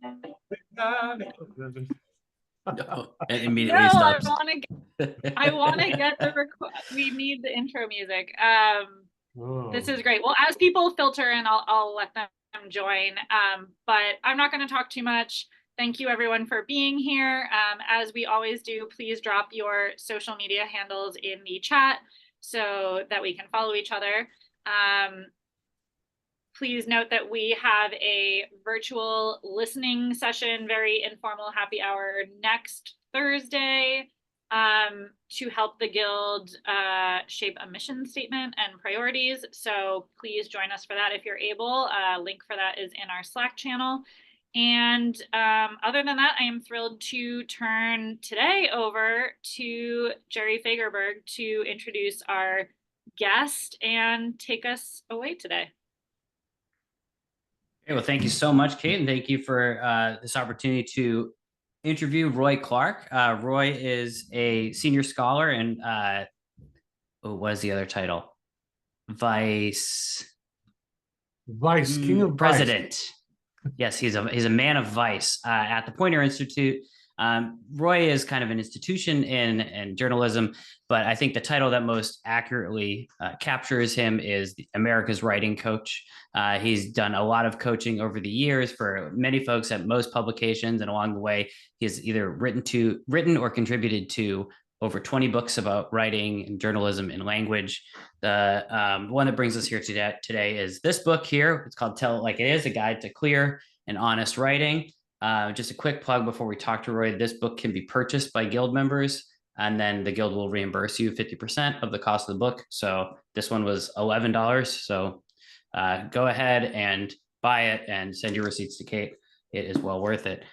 It No, immediately I stops. want to. I want to get the we need the intro music. This Oh. is great. Well, as people filter in, I'll let them join. But I'm not going to talk too much. Thank you everyone for being here. As we always do, please drop your social media handles in the chat so that we can follow each other. Please note that we have a virtual listening session, very informal happy hour next Thursday to help the Guild shape a mission statement and priorities. So please join us for that if you're able. Link for that is in our Slack channel. And other than that, I am thrilled to turn today over to Jerry Fagerberg to introduce our guest and take us away today. Okay, well, thank you so much, Kate, and thank you for this opportunity to interview Roy Clark. Roy is a senior scholar and what is the other title? Vice King of President. Vice. Yes, he's a man of vice at the Poynter Institute. Roy is kind of an institution in journalism, but I think the title that most accurately captures him is America's Writing Coach. He's done a lot of coaching over the years for many folks at most publications, and along the way, he's either written or contributed to over 20 books about writing and journalism and language. The one that brings us here today is this book here. It's called Tell It Like It Is, A Guide to Clear and Honest Writing. Just a quick plug before we talk to Roy. This book can be purchased by Guild members, and then the Guild will reimburse you 50% of the cost of the book. So this one was $11. So go ahead and buy it and send your receipts to Kate. It is well worth it.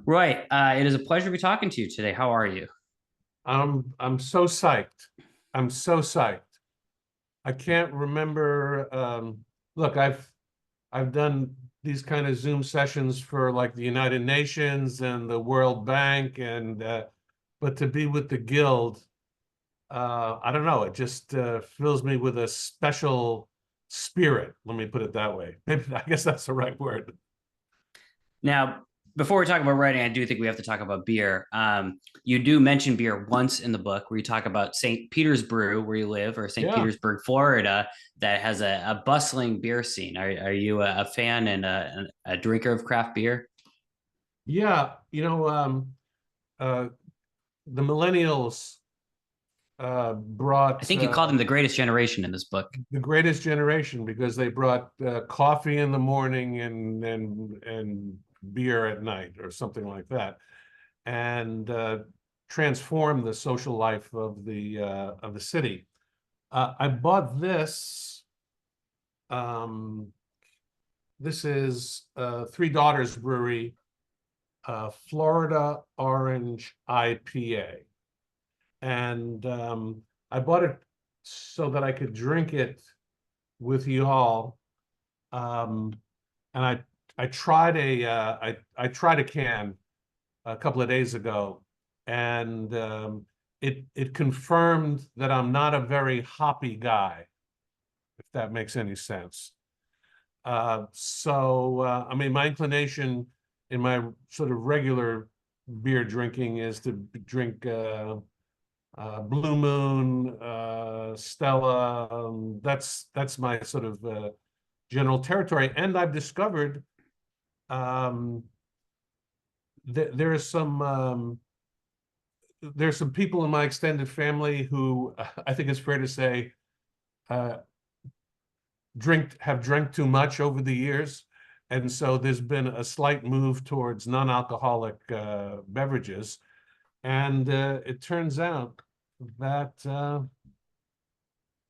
Roy, it is a pleasure to be talking to you today. How are you? I'm so psyched. I'm so psyched. I can't remember. Look, I've done these kind of Zoom sessions for like the United Nations and the World Bank, and but to be with the Guild, I don't know. It just fills me with a special spirit. Let me put it that way. Maybe I guess that's the right word. Now, before we talk about writing, I do think we have to talk about beer. You do mention beer once in the book where you talk about St. Peter's Brew, where you live, or St. Petersburg, Florida, that has a bustling beer scene. Are you a fan and a drinker of craft beer? Yeah, the millennials brought. I think you called them the greatest generation in this book. The greatest generation because they brought coffee in the morning and beer at night or something like that, and transformed the social life of the city. I bought this. This is Three Daughters Brewery, Florida Orange IPA. And I bought it so that I could drink it with you all. And I tried I tried a can a couple of days ago, and it confirmed that I'm not a very hoppy guy, if that makes any sense. I mean, my inclination in my sort of regular beer drinking is to drink Blue Moon, Stella. That's my sort of general territory. And I've discovered there's some people in my extended family who I think it's fair to say have drank too much over the years. And so there's been a slight move towards non-alcoholic beverages. And it turns out that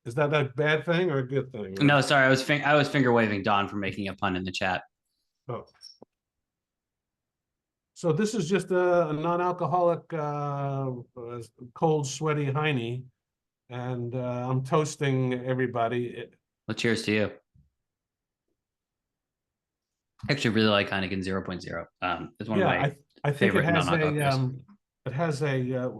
is that a bad thing or a good thing? No, sorry, I was finger waving Don for making a pun in the chat. Oh. So this is just a non-alcoholic cold, sweaty Heine, and I'm toasting everybody. Well, cheers to you. I actually really like Heineken 0.0. It's one of my I think favorite non-alcoholic beers. It has a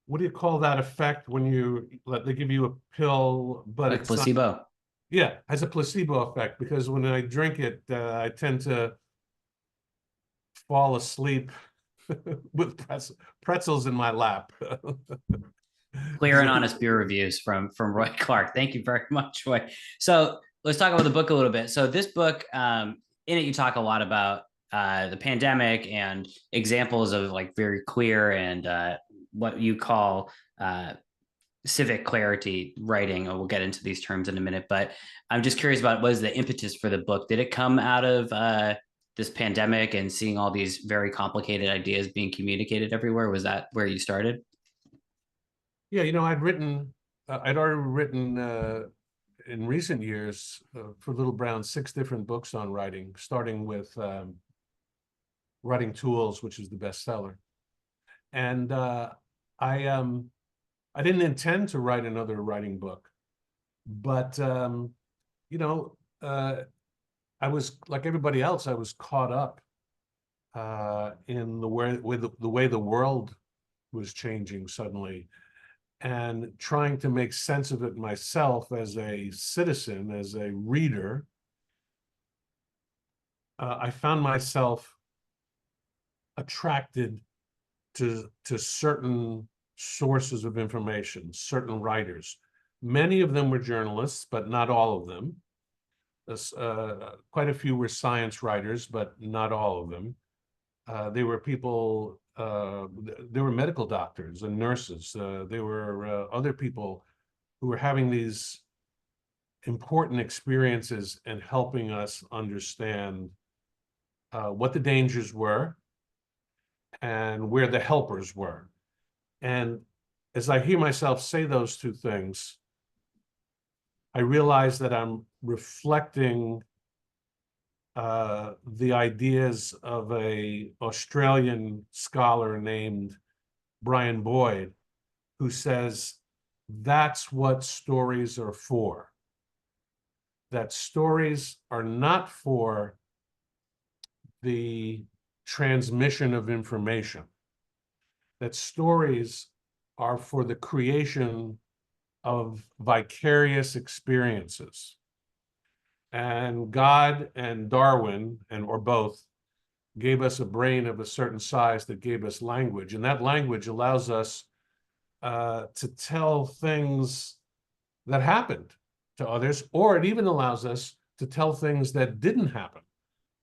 what do you call that effect when they give you a pill, but like it's placebo? Yeah, it has a placebo effect because when I drink it, I tend to fall asleep with pretzels in my lap. Clear and honest beer reviews from Roy Clark. Thank you very much, Roy. So let's talk about the book a little bit. So this book, in it, you talk a lot about the pandemic and examples of like very clear and what you call civic clarity writing. We'll get into these terms in a minute, but I'm just curious about what is the impetus for the book? Did it come out of this pandemic and seeing all these very complicated ideas being communicated everywhere? Was that where you started? Yeah, I'd already written in recent years for Little Brown 6 different books on writing, starting with Writing Tools, which is the bestseller. And I didn't intend to write another writing book, but I was like everybody else. I was caught up in the way the world was changing suddenly, and trying to make sense of it myself as a citizen, as a reader. I found myself attracted to certain sources of information, certain writers. Many of them were journalists, but not all of them. Quite a few were science writers, but not all of them. They were people, there were medical doctors and nurses. There were other people who were having these important experiences and helping us understand what the dangers were and where the helpers were. And as I hear myself say those two things, I realize that I'm reflecting the ideas of an Australian scholar named Brian Boyd, who says that's what stories are for. That stories are not for the transmission of information. That stories are for the creation of vicarious experiences. And God and Darwin, or both, gave us a brain of a certain size that gave us language. And that language allows us to tell things that happened to others, or it even allows us to tell things that didn't happen.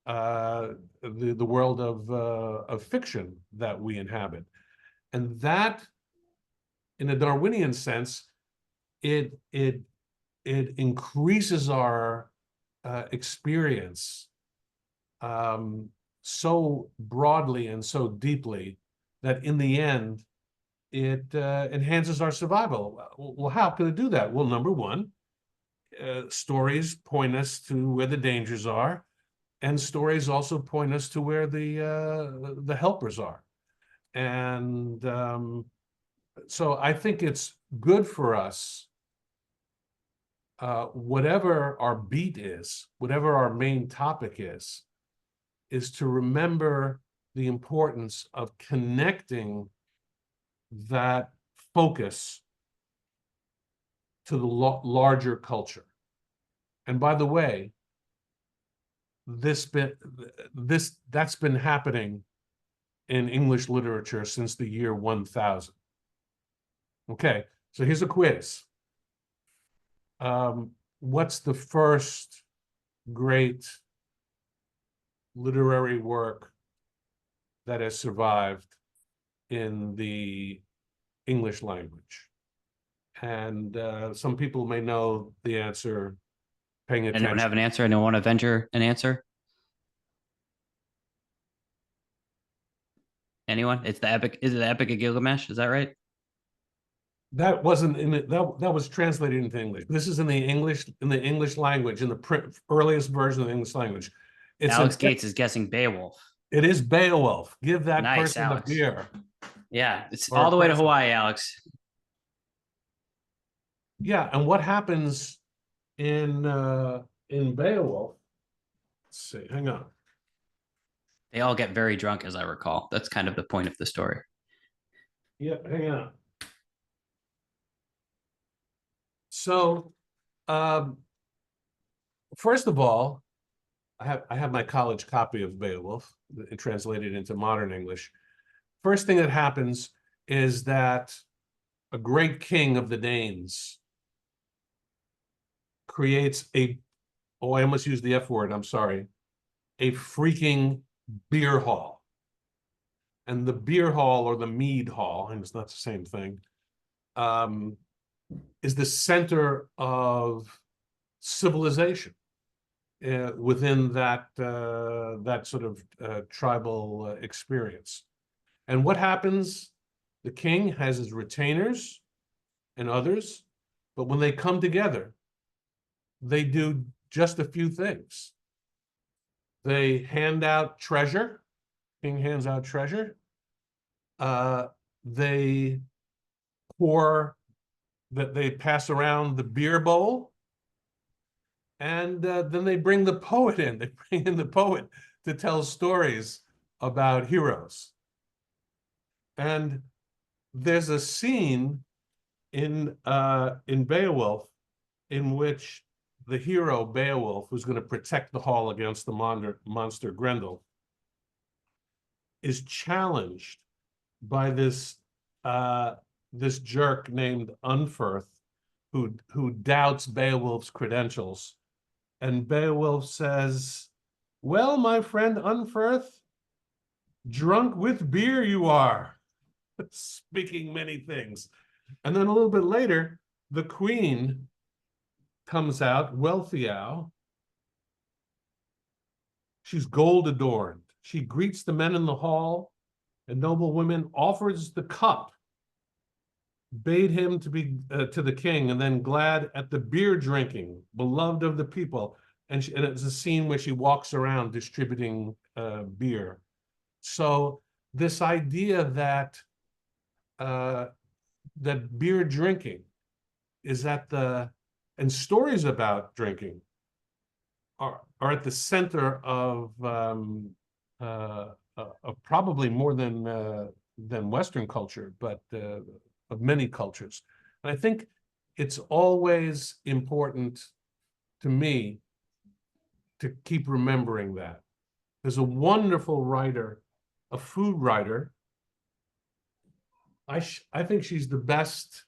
The world of fiction that we inhabit. And that, in a Darwinian sense, it increases our experience so broadly and so deeply that in the end, it enhances our survival. Well, how can it do that? Well, number one, stories point us to where the dangers are, and stories also point us to where the helpers are. And so I think it's good for us, whatever our beat is, whatever our main topic is to remember the importance of connecting that focus to the larger culture. And by the way, that's been happening in English literature since the year 1000. Okay, so here's a quiz. What's the first great literary work that has survived in the English language? And some people may know the answer, paying attention. Anyone have an answer? Anyone want to venture an answer? Anyone? It's the Epic. Is it the Epic of Gilgamesh? Is that right? That wasn't in it. That was translated into English. This is in the English language, in the earliest version of the English language. Alex Gates is guessing Beowulf. It is Beowulf. Give that Nice, person Alex. a beer. Yeah, it's all the way to Hawaii, Alex. Yeah, and what happens in Beowulf? Let's see. Hang on. They all get very drunk, as I recall. That's kind of the point of the story. Yeah, hang on. So, first of all, I have my college copy of Beowulf, translated into modern English. First thing that happens is that a great king of the Danes creates I almost used the F word, I'm sorry, a freaking beer hall. And the beer hall, or the mead hall, and it's not the same thing, is the center of civilization within that sort of tribal experience. And what happens? The king has his retainers and others, but when they come together, they do just a few things. They hand out treasure. King hands out treasure. They pass around the beer bowl, and then they bring the poet in. They bring in the poet to tell stories about heroes. And there's a scene in Beowulf in which the hero Beowulf, who's going to protect the hall against the monster Grendel, is challenged by this jerk named Unferth, who doubts Beowulf's credentials. And Beowulf says, "Well, my friend Unferth, drunk with beer you are," speaking many things. And then a little bit later, the queen comes out, Wealhtheow. She's gold adorned. She greets the men in the hall, and noble women, offers the cup, bade him to be to the king, and then glad at the beer drinking, beloved of the people. And it's a scene where she walks around distributing beer. So this idea that that beer drinking is and stories about drinking are at the center of probably more than Western culture, but of many cultures. And I think it's always important to me to keep remembering that. There's a wonderful writer, a food writer. I think she's the best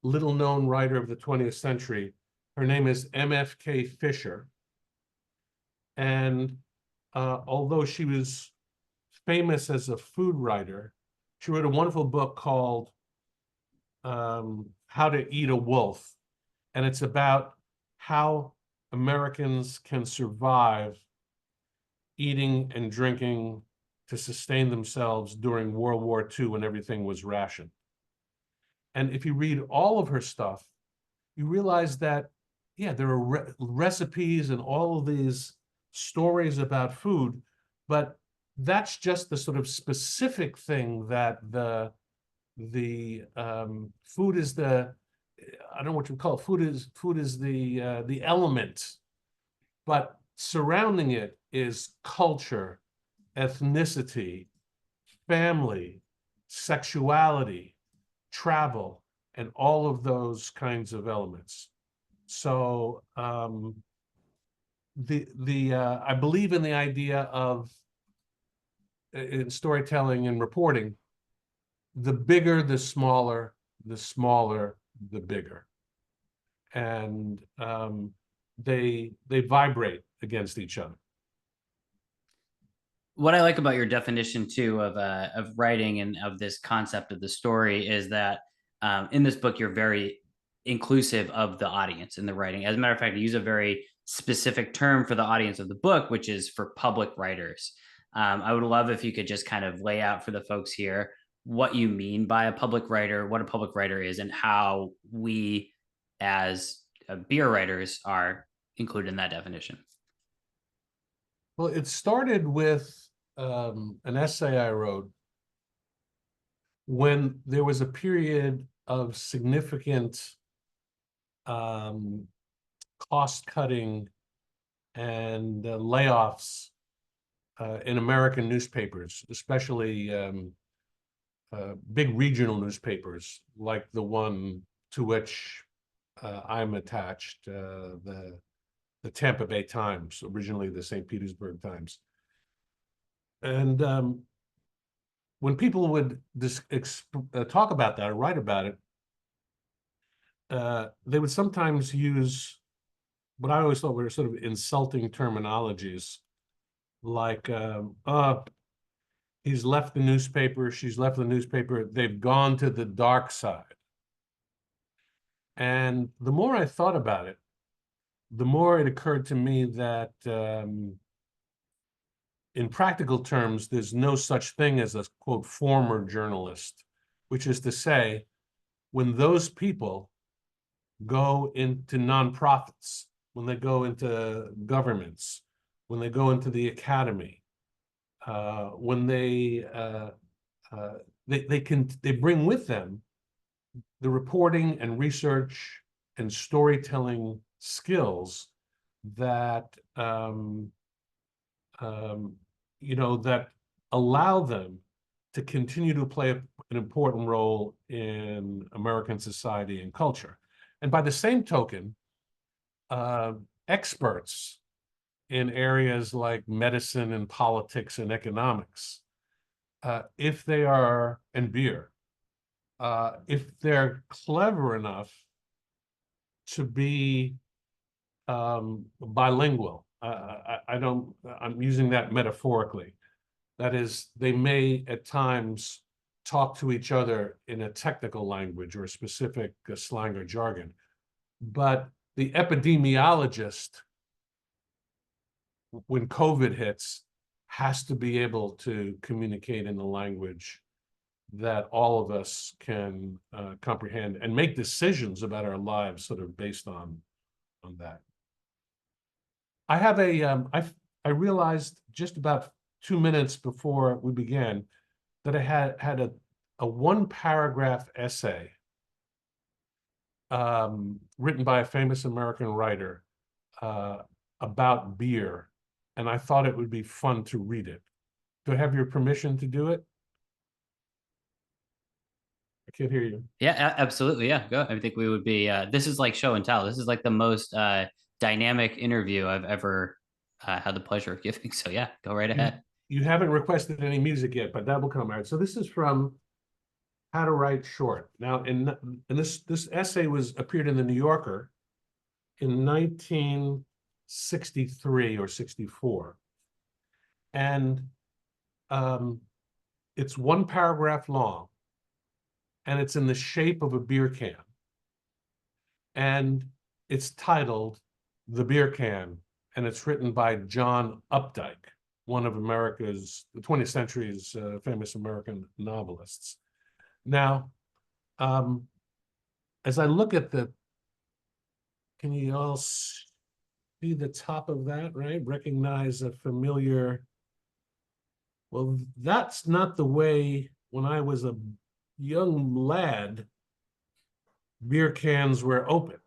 little-known writer of the 20th century. Her name is M.F.K. Fisher. And although she was famous as a food writer, she wrote a wonderful book called How to Eat a Wolf. And it's about how Americans can survive eating and drinking to sustain themselves during World War II when everything was rationed. And if you read all of her stuff, you realize that, yeah, there are recipes and all of these stories about food, but that's just the sort of specific thing that the food is I don't know what you call it. Food is the element, but surrounding it is culture, ethnicity, family, sexuality, travel, and all of those kinds of elements. So I believe in the idea of, in storytelling and reporting, the bigger, the smaller, the bigger. And they vibrate against each other. What I like about your definition too of writing and of this concept of the story is that in this book you're very inclusive of the audience in the writing. As a matter of fact, you use a very specific term for the audience of the book, which is for public writers. I would love if you could just kind of lay out for the folks here what you mean by a public writer, what a public writer is, and how we as beer writers are included in that definition. Well, it started with an essay I wrote when there was a period of significant cost-cutting and layoffs in American newspapers, especially big regional newspapers like the one to which I'm attached, the the Tampa Bay Times, originally the St. Petersburg Times. And when people would talk about that or write about it, they would sometimes use what I always thought were sort of insulting terminologies, like, he's left the newspaper, she's left the newspaper, they've gone to the dark side. And the more I thought about it, the more it occurred to me that in practical terms, there's no such thing as a, quote, former journalist, which is to say, when those people go into nonprofits, when they go into governments, when they go into the academy, when they bring with them the reporting and research and storytelling skills that that allow them to continue to play an important role in American society and culture. And by the same token, experts in areas like medicine and politics and economics, if they are, and beer, if they're clever enough to be bilingual, I'm using that metaphorically. That is, they may at times talk to each other in a technical language or a specific slang or jargon, but the epidemiologist, when COVID hits, has to be able to communicate in the language that all of us can comprehend and make decisions about our lives sort of based on that. I have I realized just about 2 minutes before we began that I had a 1-paragraph essay written by a famous American writer about beer, and I thought it would be fun to read it. Do I have your permission to do it? I can't hear you. Yeah, absolutely. Yeah, go. I think we would be. This is like show and tell. This is like the most dynamic interview I've ever had the pleasure of giving. So yeah, go right ahead. You haven't requested any music yet, but that will come. All right. So this is from How to Write Short. Now, and this essay appeared in the New Yorker in 1963 or 64, and it's 1 paragraph long, and it's in the shape of a beer can, and it's titled "The Beer Can," and it's written by John Updike, one of the 20th century's famous American novelists. Now, as I look at can you all see the top of that, right? Recognize a familiar, well, that's not the way, when I was a young lad, beer cans were opened.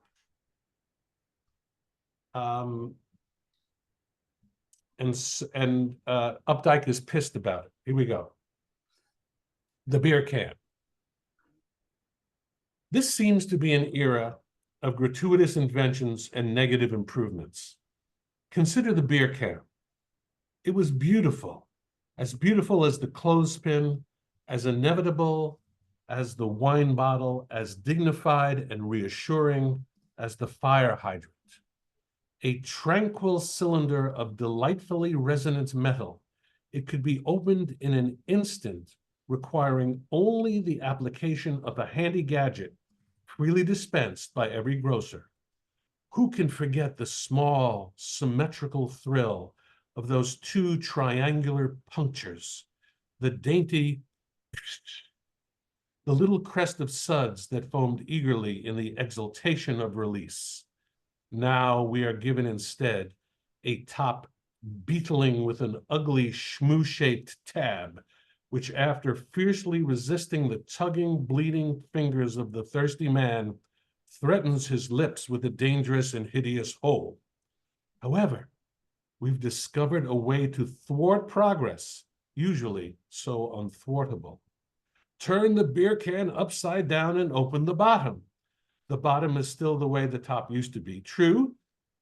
And Updike is pissed about it. Here we go. The beer can. This seems to be an era of gratuitous inventions and negative improvements. Consider the beer can. It was beautiful as the clothespin, as inevitable as the wine bottle, as dignified and reassuring as the fire hydrant. A tranquil cylinder of delightfully resonant metal, it could be opened in an instant, requiring only the application of a handy gadget freely dispensed by every grocer. Who can forget the small, symmetrical thrill of those 2 triangular punctures, the dainty, the little crest of suds that foamed eagerly in the exultation of release? Now we are given instead a top beetling with an ugly shmoo-shaped tab, which after fiercely resisting the tugging, bleeding fingers of the thirsty man, threatens his lips with a dangerous and hideous hole. However, we've discovered a way to thwart progress, usually so unthwartable. Turn the beer can upside down and open the bottom. The bottom is still the way the top used to be. True,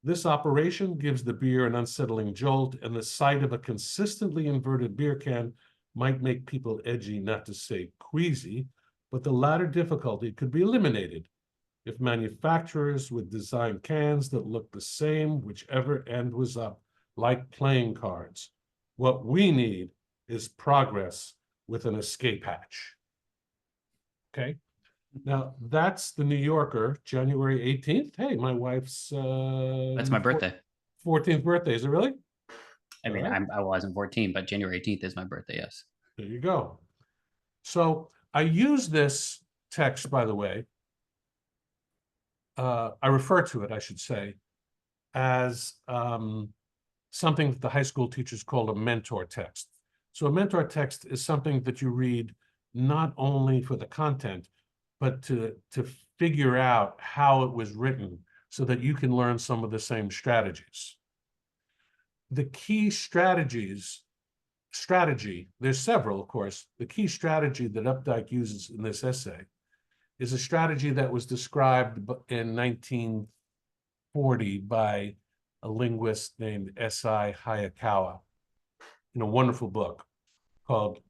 This operation gives the beer an unsettling jolt, and the sight of a consistently inverted beer can might make people edgy, not to say queasy, but the latter difficulty could be eliminated if manufacturers would design cans that look the same whichever end was up, like playing cards. What we need is progress with an escape hatch. Okay, now that's the New Yorker, January 18th. Hey, my wife's That's my birthday. 14th birthday. Is it really? I mean, All right. I wasn't 14, but January 18th is my birthday. Yes. There you go. So I use this text, by the way. I refer to it, I should say, as something that the high school teachers call a mentor text. So a mentor text is something that you read not only for the content, but to figure out how it was written so that you can learn some of the same strategies. The key strategy, there's several, of course. The key strategy that Updike uses in this essay is a strategy that was described in 1940 by a linguist named S.I. Hayakawa in a wonderful book called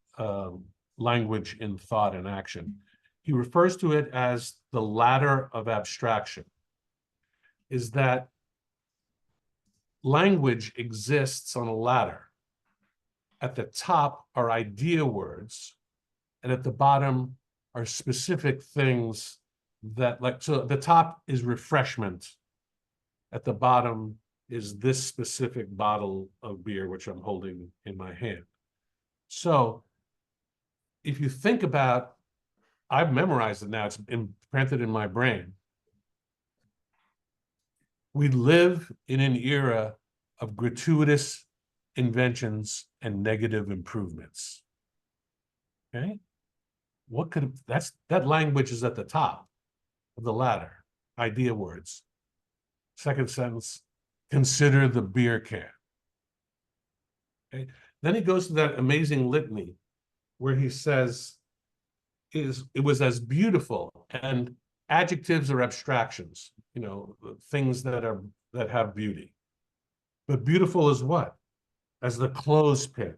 Language in Thought and Action. He refers to it as the ladder of abstraction, is that language exists on a ladder. At the top are idea words, and at the bottom are specific things that, like, so at the top is refreshment. At the bottom is this specific bottle of beer, which I'm holding in my hand. So if you think about, I've memorized it now, it's imprinted in my brain. We live in an era of gratuitous inventions and negative improvements. Okay? What could that language is at the top of the ladder, idea words. Second sentence, consider the beer can. Okay? Then he goes to that amazing litany where he says, it was as beautiful, and adjectives are abstractions, you know, things that have beauty. But beautiful is what? As the clothespin.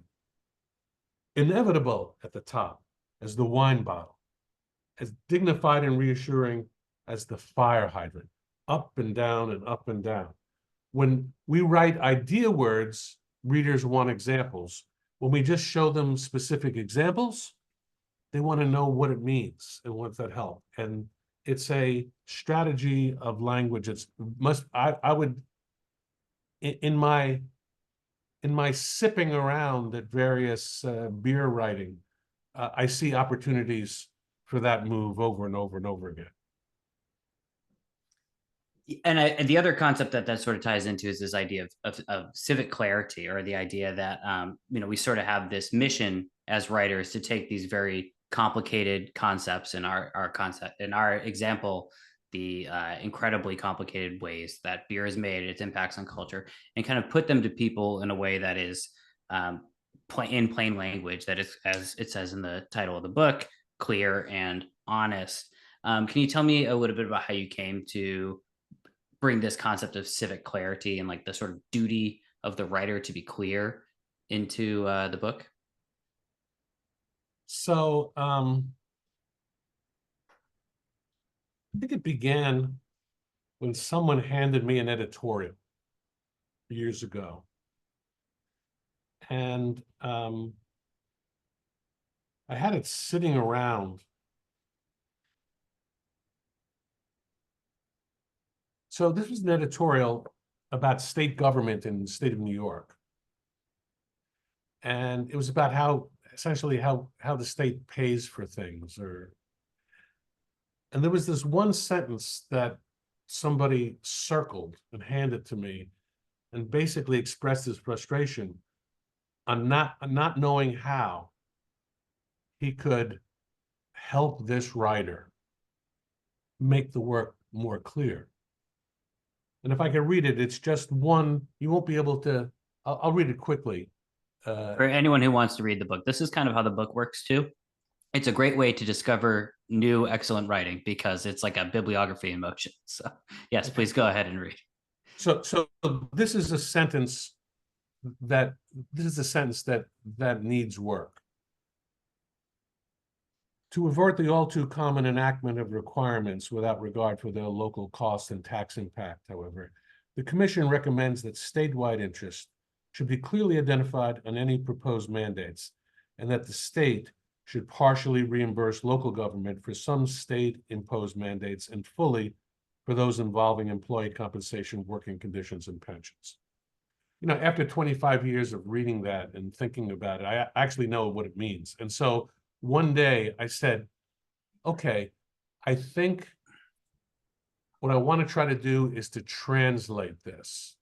Inevitable at the top as the wine bottle. As dignified and reassuring as the fire hydrant. Up and down and up and down. When we write idea words, readers want examples. When we just show them specific examples, they want to know what it means and wants that help. And it's a strategy of language. I would, in my sipping around at various beer writing, I see opportunities for that move over and over and over again. And the other concept that sort of ties into is this idea of civic clarity, or the idea that we sort of have this mission as writers to take these very complicated concepts in our concept, in our example, the incredibly complicated ways that beer is made, its impacts on culture, and kind of put them to people in a way that is in plain language, that is, as it says in the title of the book, clear and honest. Can you tell me a little bit about how you came to bring this concept of civic clarity and like the sort of duty of the writer to be clear into the book? So I think it began when someone handed me an editorial years ago. And I had it sitting around. So this was an editorial about state government in the state of New York. And it was about how the state pays for things, and there was this one sentence that somebody circled and handed to me and basically expressed his frustration on not knowing how he could help this writer make the work more clear. And if I can read it, it's just one, you won't be able to, I'll read it quickly. For anyone who wants to read the book, this is kind of how the book works too. It's a great way to discover new, excellent writing because it's like a bibliography in motion. So yes, please go ahead and read. So this is a sentence that that needs work. To avert the all too common enactment of requirements without regard for their local cost and tax impact, however, the Commission recommends that statewide interest should be clearly identified on any proposed mandates, and that the state should partially reimburse local government for some state-imposed mandates and fully for those involving employee compensation, working conditions, and pensions. You know, after 25 years of reading that and thinking about it, I actually know what it means. And so one day I said, okay, I think what I want to try to do is to translate this.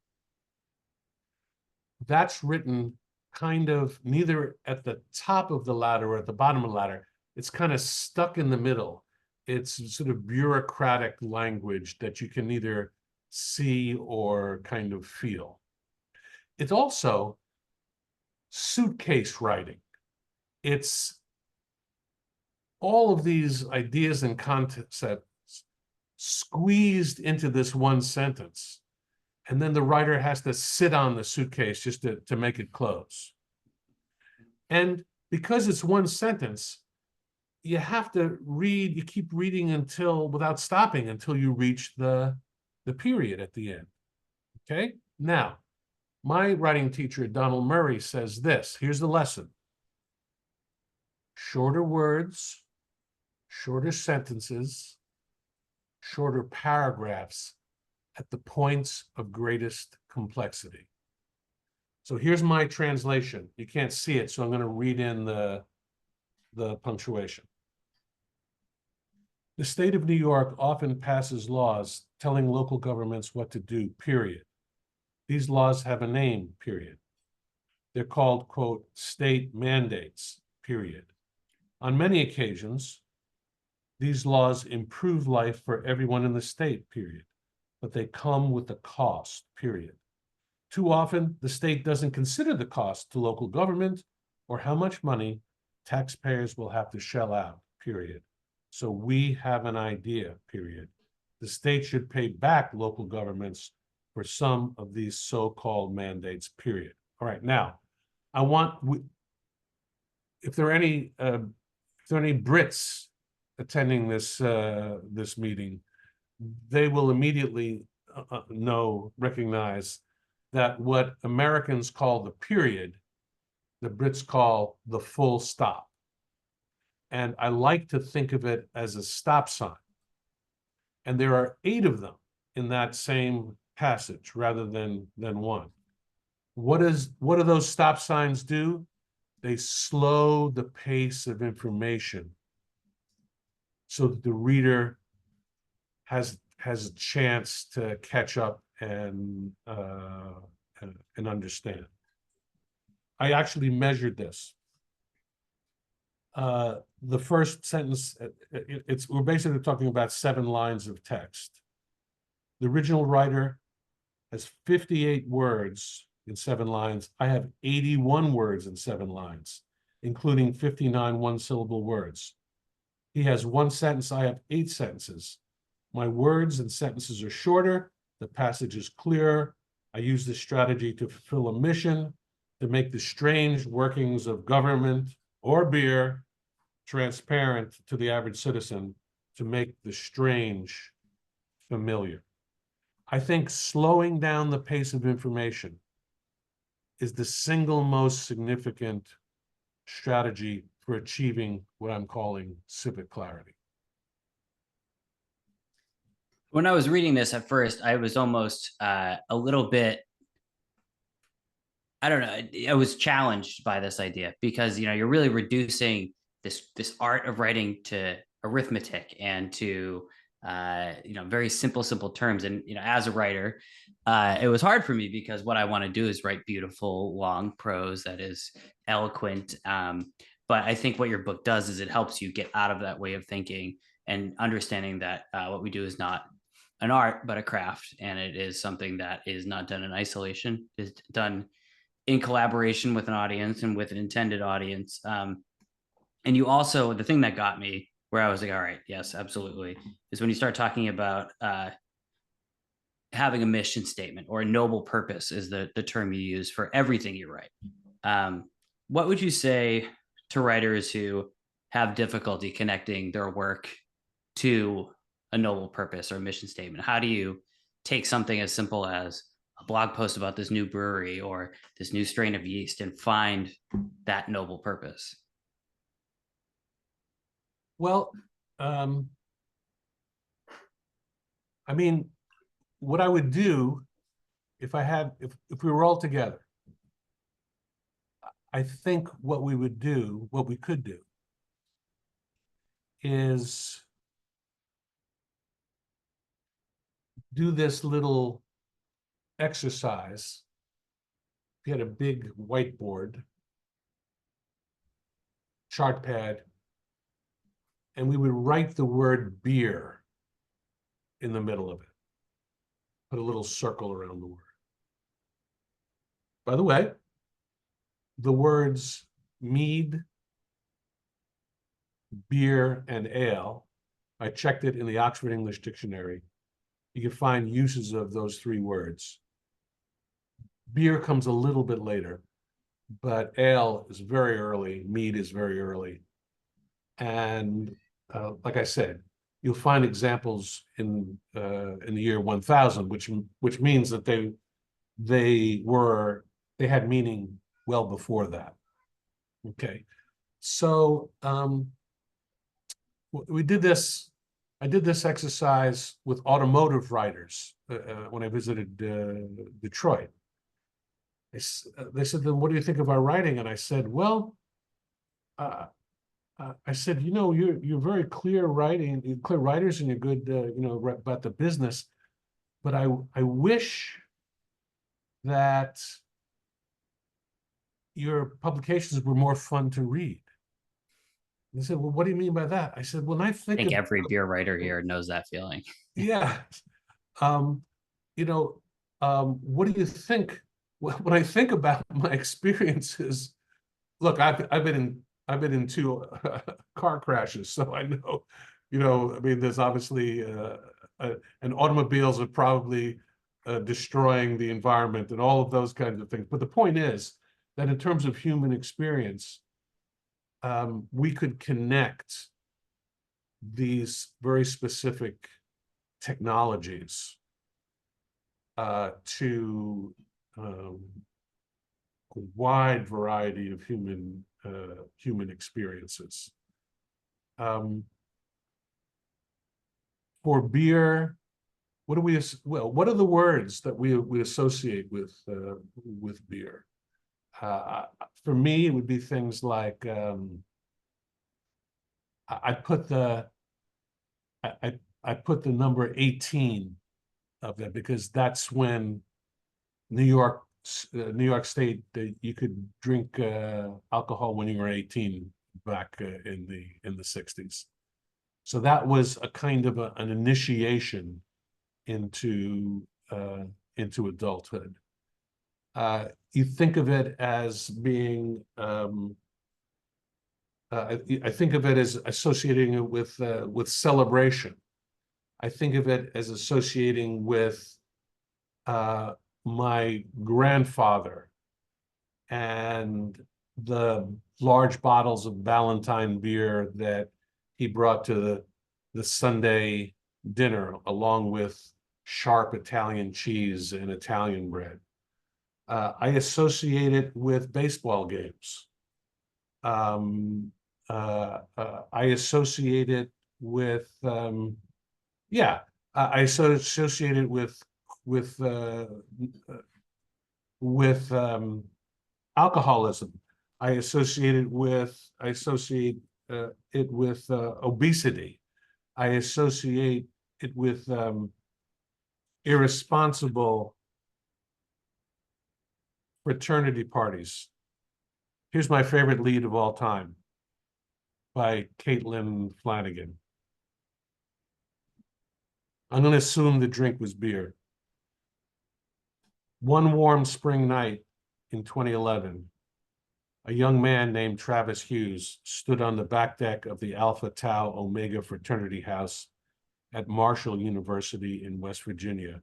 That's written kind of neither at the top of the ladder or at the bottom of the ladder. It's kind of stuck in the middle. It's sort of bureaucratic language that you can either see or kind of feel. It's also suitcase writing. It's all of these ideas and concepts squeezed into this one sentence. And then the writer has to sit on the suitcase just to make it close. And because it's one sentence, you have to read, you keep reading without stopping until you reach the period at the end. Okay? Now, my writing teacher, Donald Murray, says this. Here's the lesson. Shorter words, shorter sentences, shorter paragraphs at the points of greatest complexity. So here's my translation. You can't see it, so I'm going to read in the punctuation. The state of New York often passes laws telling local governments what to do, period. These laws have a name, period. They're called, quote, state mandates, period. On many occasions, these laws improve life for everyone in the state, period. But they come with a cost, period. Too often, the state doesn't consider the cost to local government or how much money taxpayers will have to shell out, period. So we have an idea, period. The state should pay back local governments for some of these so-called mandates, period. All right, now, if there are any Brits attending this meeting, they will immediately recognize that what Americans call the period, the Brits call the full stop. And I like to think of it as a stop sign. And there are 8 of them in that same passage rather than one. What do those stop signs do? They slow the pace of information so that the reader has a chance to catch up and understand. I actually measured this. The first sentence, we're basically talking about 7 lines of text. The original writer has 58 words in 7 lines. I have 81 words in 7 lines, including 59 one-syllable words. He has 1 sentence, I have 8 sentences. My words and sentences are shorter, the passage is clearer. I use this strategy to fulfill a mission, to make the strange workings of government or beer transparent to the average citizen, to make the strange familiar. I think slowing down the pace of information is the single most significant strategy for achieving what I'm calling civic clarity. When I was reading this at first, I was almost a little bit, I don't know, I was challenged by this idea because, you know, you're really reducing this art of writing to arithmetic and to, you know, very simple terms. And, you know, as a writer, it was hard for me because what I want to do is write beautiful, long prose that is eloquent. But I think what your book does is it helps you get out of that way of thinking and understanding that what we do is not an art, but a craft. And it is something that is not done in isolation, is done in collaboration with an audience and with an intended audience. And you also, the thing that got me where I was like, all right, yes, absolutely, is when you start talking about having a mission statement or a noble purpose is the term you use for everything you write. What would you say to writers who have difficulty connecting their work to a noble purpose or a mission statement? How do you take something as simple as a blog post about this new brewery or this new strain of yeast and find that noble purpose? Well, I mean, what I would do if we were all together, I think what we could do is do this little exercise. Get a big whiteboard, chart pad, and we would write the word beer in the middle of it. Put a little circle around the word. By the way, the words mead, beer, and ale, I checked it in the Oxford English Dictionary. You can find uses of those three words. Beer comes a little bit later, but ale is very early, mead is very early. And like I said, you'll find examples in the year 1000, which means that they had meaning well before that. Okay, so we did this. I did this exercise with automotive writers when I visited Detroit. They said, "Then what do you think of our writing?" And I said, "Well, I said, you know, you're very clear writing, you're clear writers, and you're good, you know, about the business. But I wish that your publications were more fun to read." They said, "Well, what do you mean by that?" I said, "When I I think think of, every beer writer here knows that feeling. yeah, you know, what do you think when I think about my experiences? Look, I've been in two car crashes, so I know, you know, I mean, there's obviously and automobiles are probably destroying the environment and all of those kinds of things. But the point is that in terms of human experience, we could connect these very specific technologies to a wide variety of human experiences. For beer, what are the words that we associate with beer? For me, it would be things like I put the number 18 of that because that's when New York State, you could drink alcohol when you were 18 back in the 60s. So that was a kind of an initiation into adulthood. You think of it as being, I think of it as associating it with celebration. I think of it as associating with my grandfather and the large bottles of Ballantine beer that he brought to the Sunday dinner, along with sharp Italian cheese and Italian bread. I associate it with baseball games. I associate it with, I associate it with alcoholism. I associate it with obesity. I associate it with irresponsible fraternity parties. Here's my favorite lead of all time by Caitlin Flanagan. I'm going to assume the drink was beer. One warm spring night in 2011, a young man named Travis Hughes stood on the back deck of the Alpha Tau Omega fraternity house at Marshall University in West Virginia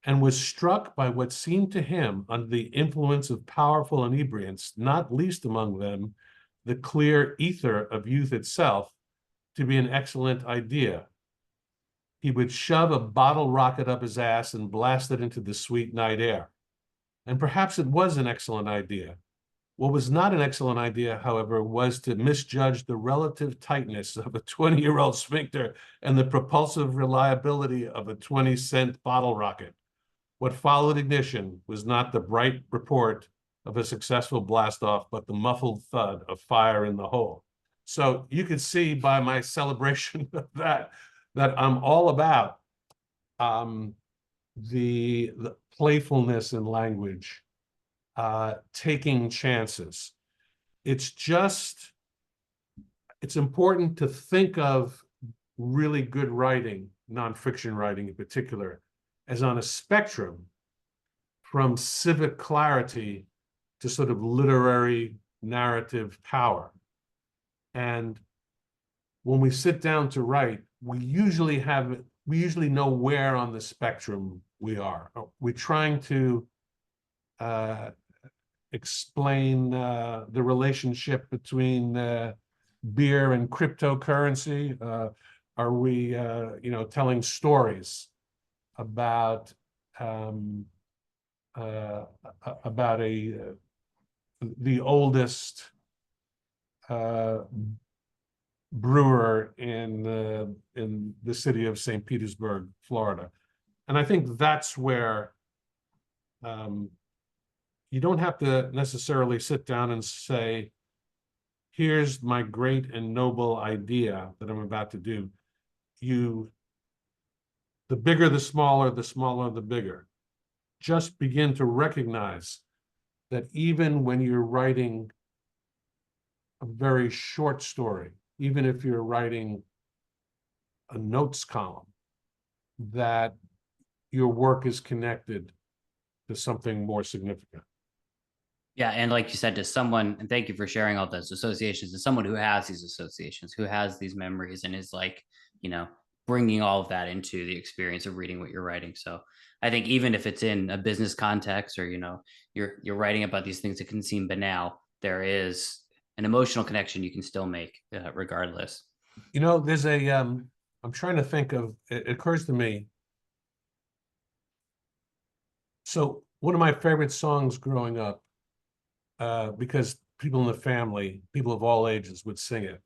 and was struck by what seemed to him, under the influence of powerful inebriants, not least among them the clear ether of youth itself, to be an excellent idea. He would shove a bottle rocket up his ass and blast it into the sweet night air. And perhaps it was an excellent idea. What was not an excellent idea, however, was to misjudge the relative tightness of a 20-year-old sphincter and the propulsive reliability of a 20-cent bottle rocket. What followed ignition was not the bright report of a successful blast-off, but the muffled thud of fire in the hole. So you could see by my celebration of that I'm all about the playfulness in language, taking chances. It's important to think of really good writing, nonfiction writing in particular, as on a spectrum from civic clarity to sort of literary narrative power. And when we sit down to write, we usually know where on the spectrum we are. We're trying to explain the relationship between beer and cryptocurrency. Are we, telling stories about the oldest brewer in the city of St. Petersburg, Florida? And I think that's where you don't have to necessarily sit down and say, here's my great and noble idea that I'm about to do. The bigger, the smaller the bigger. Just begin to recognize that even when you're writing a very short story, even if you're writing a notes column, that your work is connected to something more significant. Yeah, and like you said, to someone, and thank you for sharing all those associations, to someone who has these associations, who has these memories, and is like, bringing all of that into the experience of reading what you're writing. So I think even if it's in a business context, or you're writing about these things that can seem banal, there is an emotional connection you can still make regardless. There's I'm trying to think of, it occurs to me. So one of my favorite songs growing up, because people in the family, people of all ages would sing it,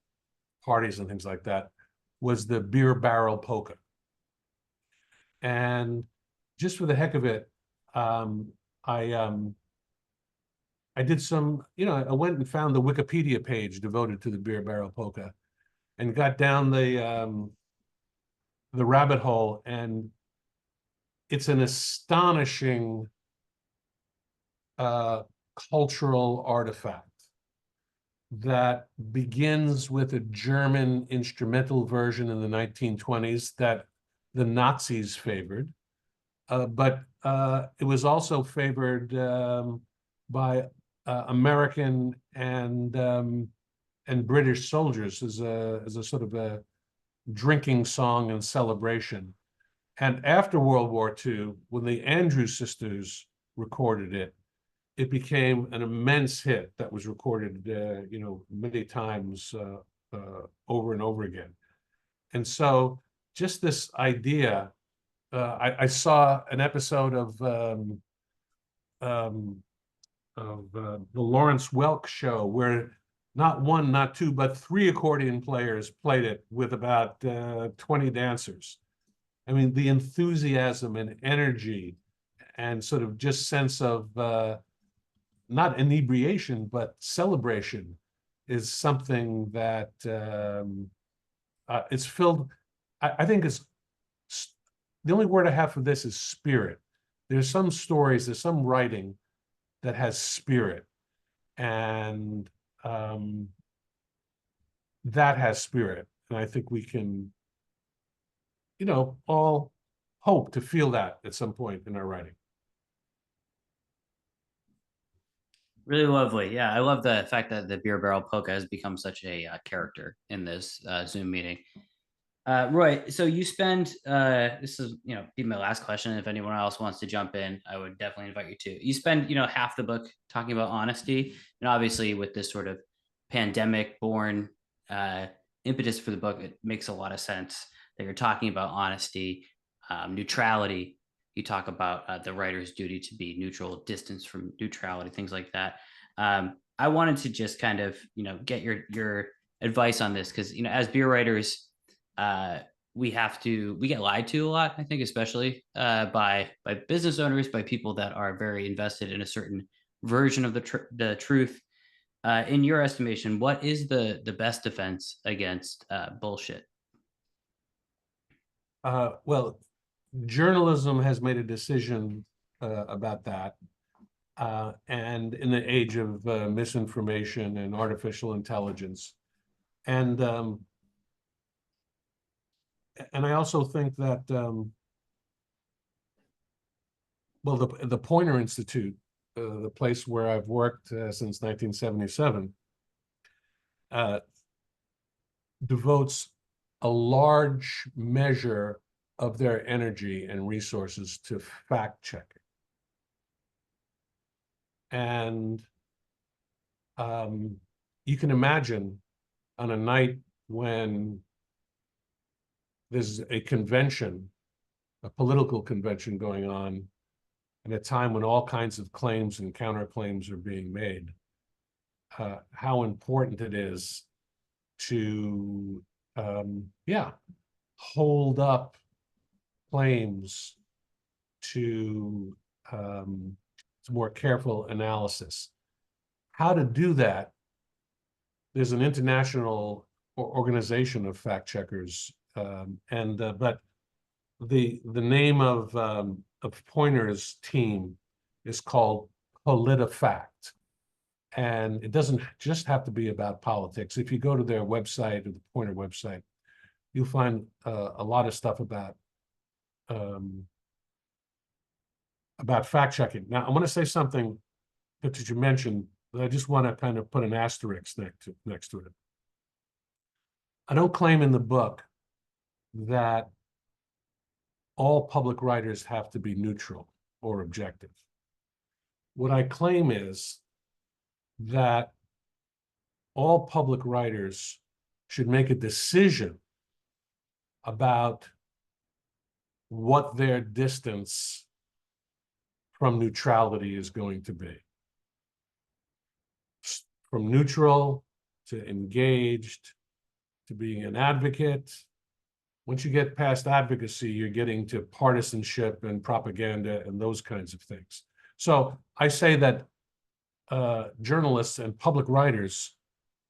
parties and things like that, was the Beer Barrel Polka. And just for the heck of it, I did some, I went and found the Wikipedia page devoted to the Beer Barrel Polka and got down the rabbit hole, and it's an astonishing cultural artifact that begins with a German instrumental version in the 1920s that the Nazis favored, but it was also favored by American and British soldiers as a sort of a drinking song and celebration. And after World War II, when the Andrews Sisters recorded it, it became an immense hit that was recorded, many times over and over again. And so just this idea, I saw an episode of the Lawrence Welk show where not one, not two, but 3 accordion players played it with about 20 dancers. I mean, the enthusiasm and energy and sort of just sense of not inebriation, but celebration is something that it's filled. I think it's the only word I have for this is spirit. There's some stories, there's some writing that has spirit, and that has spirit. And I think we can, all hope to feel that at some point in our writing. Really lovely. Yeah, I love the fact that the Beer Barrel Polka has become such a character in this Zoom meeting. Roy, so you spend this is be my last question. If anyone else wants to jump in, I would definitely invite you to. You spend half the book talking about honesty, and obviously with this sort of pandemic born impetus for the book, it makes a lot of sense that you're talking about honesty, neutrality. You talk about the writer's duty to be neutral, distance from neutrality, things like that. I wanted to just kind of get your advice on this because as beer writers we get lied to a lot, I think, especially by business owners, by people that are very invested in a certain version of the truth. In your estimation, what is the best defense against bullshit? Well, journalism has made a decision about that. And in the age of misinformation and artificial intelligence. And I also think that, well, the Poynter Institute, the place where I've worked since 1977, devotes a large measure of their energy and resources to fact checking. And you can imagine on a night when there's a convention, a political convention going on, at a time when all kinds of claims and counterclaims are being made, how important it is to, hold up claims to more careful analysis. How to do that? There's an international organization of fact checkers, but the name of Poynter's team is called PolitiFact, and it doesn't just have to be about politics. If you go to their website or the Poynter website, you'll find a lot of stuff about fact checking. Now, I want to say something that you mentioned, but I just want to kind of put an asterisk next to it. I don't claim in the book that all public writers have to be neutral or objective. What I claim is that all public writers should make a decision about what their distance from neutrality is going to be. From neutral to engaged to being an advocate. Once you get past advocacy, you're getting to partisanship and propaganda and those kinds of things. So I say that journalists and public writers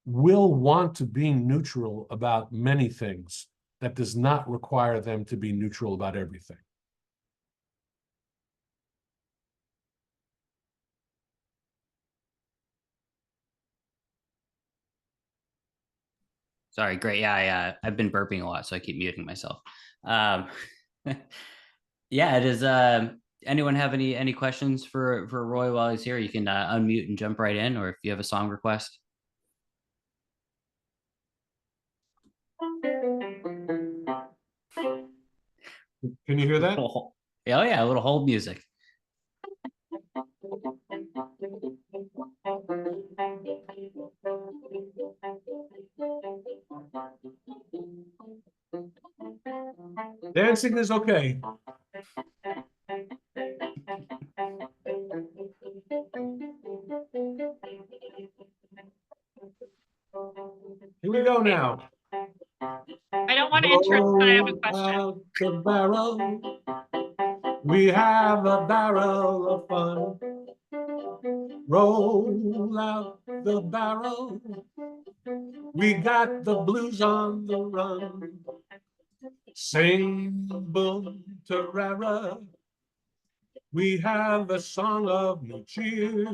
will want to be neutral about many things. That does not require them to be neutral about everything. Sorry, great. Yeah, I've been burping a lot, so I keep muting myself. Yeah, it is. Anyone have any questions for Roy while he's here? You can unmute and jump right in, or if you have a song request. Can you hear that? Oh yeah, a little hold music. Dancing is okay. Here we go now. I don't want to interrupt, but I have a question. The barrel. We have a barrel of fun. Roll out the barrel. We got the blues on the run. Sing boom tarara. We have a song of new cheer.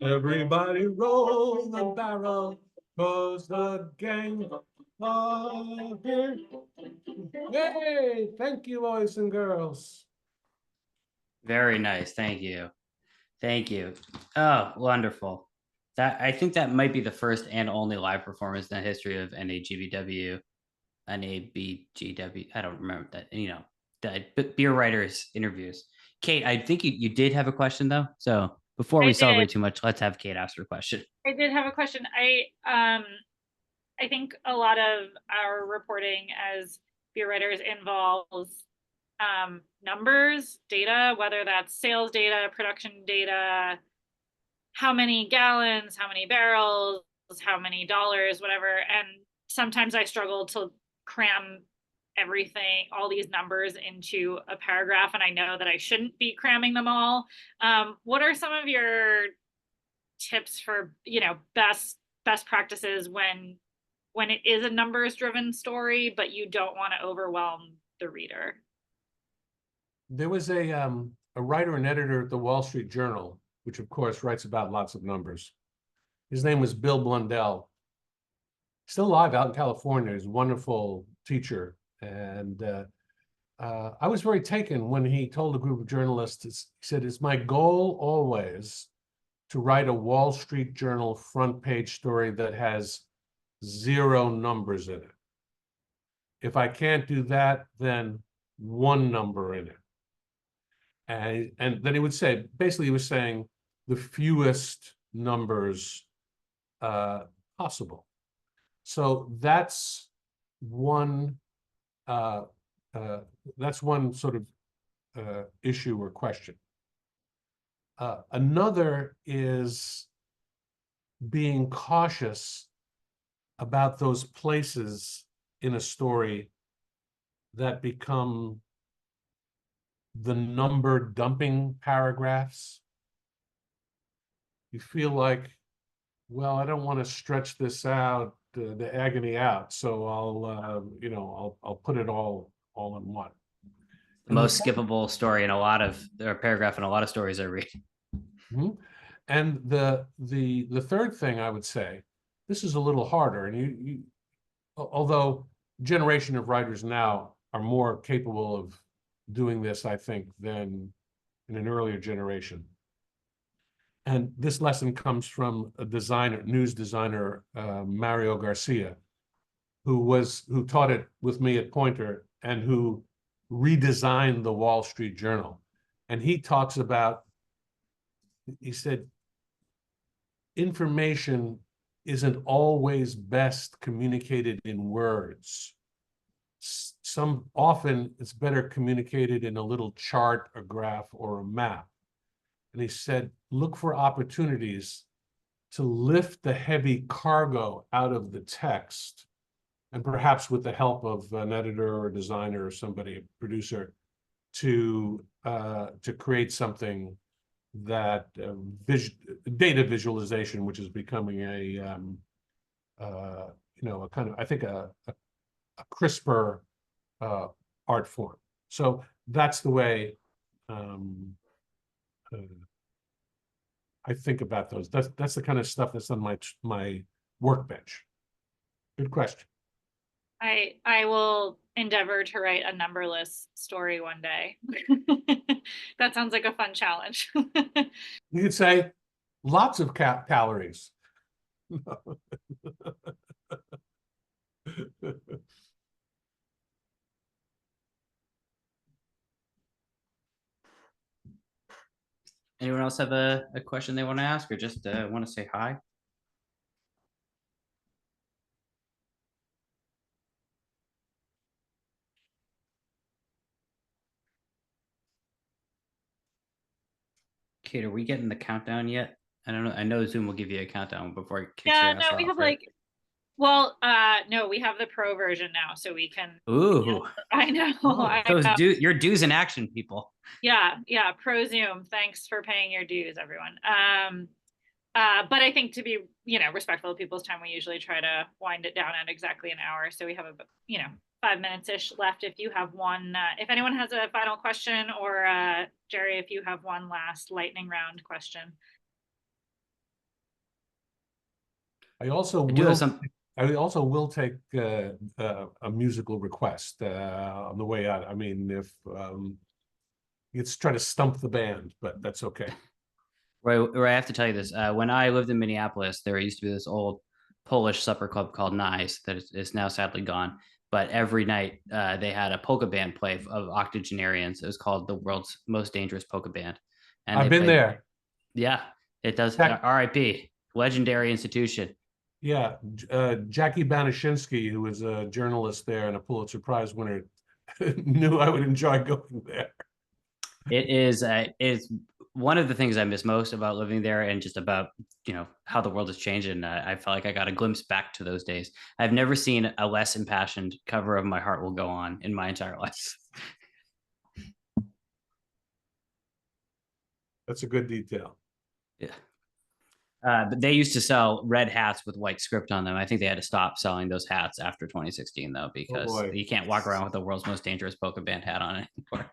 Everybody roll the barrel, 'cause the gang are here. Hey, thank you, boys and girls. Very nice. Thank you. Thank you. Oh, wonderful. I think that might be the first and only live performance in the history of NAGBW. NABGW. I don't remember that. The beer writers interviews. Kate, I think you did have a question though. So before we celebrate too much, let's have Kate ask her question. I did have a question. I think a lot of our reporting as beer writers involves numbers, data, whether that's sales data, production data, how many gallons, how many barrels, how many dollars, whatever. And sometimes I struggle to cram everything, all these numbers into a paragraph, and I know that I shouldn't be cramming them all. What are some of your tips for, best practices when it is a numbers driven story, but you don't want to overwhelm the reader? There was a writer and editor at the Wall Street Journal, which of course writes about lots of numbers. His name was Bill Blundell. Still alive out in California. He's a wonderful teacher. And I was very taken when he told a group of journalists, he said, it's my goal always to write a Wall Street Journal front page story that has 0 numbers in it. If I can't do that, then 1 number in it. And then he would say, basically he was saying the fewest numbers possible. So that's one sort of issue or question. Another is being cautious about those places in a story that become the number dumping paragraphs. You feel like, well, I don't want to stretch this out, the agony out, so I'll put it all in one. The most skippable story in a lot of paragraph in a lot of stories I read. Mm-hmm. And the third thing I would say, this is a little harder, and although generation of writers now are more capable of doing this, I think, than in an earlier generation. And this lesson comes from a news designer, Mario Garcia, who taught it with me at Poynter and who redesigned the Wall Street Journal. And he talks about, he said, information isn't always best communicated in words. Often it's better communicated in a little chart, a graph, or a map. And he said, look for opportunities to lift the heavy cargo out of the text, and perhaps with the help of an editor or a designer or somebody, a producer, to create something that data visualization, which is becoming a kind of, I think, a crisper art form. So that's the way I think about those. That's the kind of stuff that's on my workbench. Good question. I will endeavor to write a numberless story one day. That sounds like a fun challenge. You could say lots of calories. Anyone else have a question they want to ask, or just want to say hi? Kate, are we getting the countdown yet? I don't know. I know Zoom will give you a countdown before it kicks your ass no, we off, have right? no, we have the pro version now, so we can. Ooh, I know. Your dues in action, people. Yeah, pro Zoom. Thanks for paying your dues, everyone. But I think to be, respectful of people's time, we usually try to wind it down at exactly an hour. So we have 5 minutes-ish left. If you have one, if anyone has a final question, or Jerry, if you have one last lightning round question. I also will take a musical request on the way out. I mean, if it's try to stump the band, but that's okay. Right, I have to tell you this. When I lived in Minneapolis, there used to be this old Polish supper club called Nice that is now sadly gone. but every night they had a polka band play of octogenarians. It was called the world's most dangerous polka band. And I've they been played, there. yeah, it does. Jack- RIP, legendary institution. Yeah, Jackie Banashinsky, who was a journalist there and a Pulitzer Prize winner, knew I would enjoy going there. It is one of the things I miss most about living there, and just about, you know, how the world has changed. And I felt like I got a glimpse back to those days. I've never seen a less impassioned cover of My Heart Will Go On in my entire life. That's a good detail. Yeah. But they used to sell red hats with white script on them. I think they had to stop selling those hats after 2016, though, because boy. you can't walk around with the world's most dangerous polka band hat on anymore.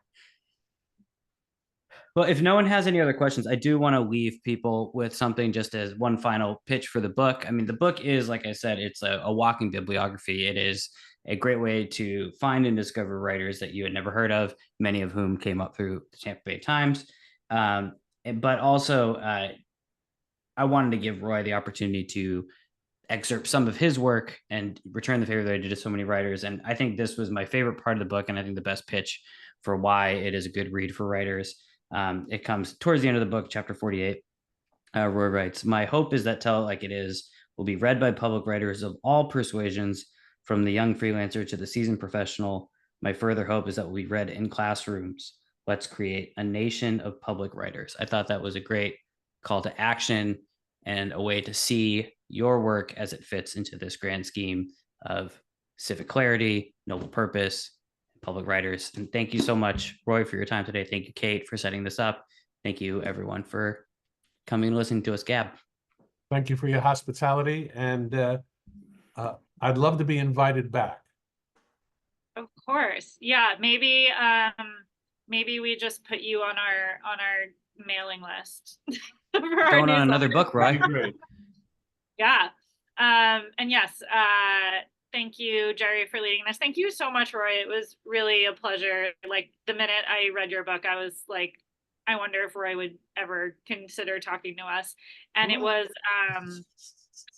Well, if no one has any other questions, I do want to leave people with something just as one final pitch for the book. I mean, the book is, like I said, it's a walking bibliography. It is a great way to find and discover writers that you had never heard of, many of whom came up through the Tampa Bay Times. But also, I wanted to give Roy the opportunity to excerpt some of his work and return the favor that I did to so many writers. And I think this was my favorite part of the book, and I think the best pitch for why it is a good read for writers. It comes towards the end of the book, chapter 48. Roy writes, "My hope is that Tell It Like It Is will be read by public writers of all persuasions, from the young freelancer to the seasoned professional. My further hope is that will be read in classrooms. Let's create a nation of public writers." I thought that was a great call to action and a way to see your work as it fits into this grand scheme of civic clarity, noble purpose, public writers. And thank you so much, Roy, for your time today. Thank you, Kate, for setting this up. Thank you, everyone, for coming and listening to us gab. Thank you for your hospitality, and I'd love to be invited back. Of course. Yeah, maybe maybe we just put you on our mailing list. Going on another book, Roy. Great. Yeah. And yes, thank you, Jerry, for leading this. Thank you so much, Roy. It was really a pleasure. Like, the minute I read your book, I was like, I wonder if Roy would ever consider talking to us. And it was,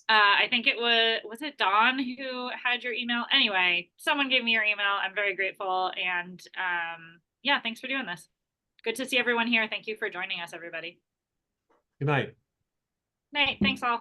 I think it was it Dawn who had your email? Anyway, someone gave me your email. I'm very grateful. And yeah, thanks for doing this. Good to see everyone here. Thank you for joining us, everybody. Good night. Night. Thanks all.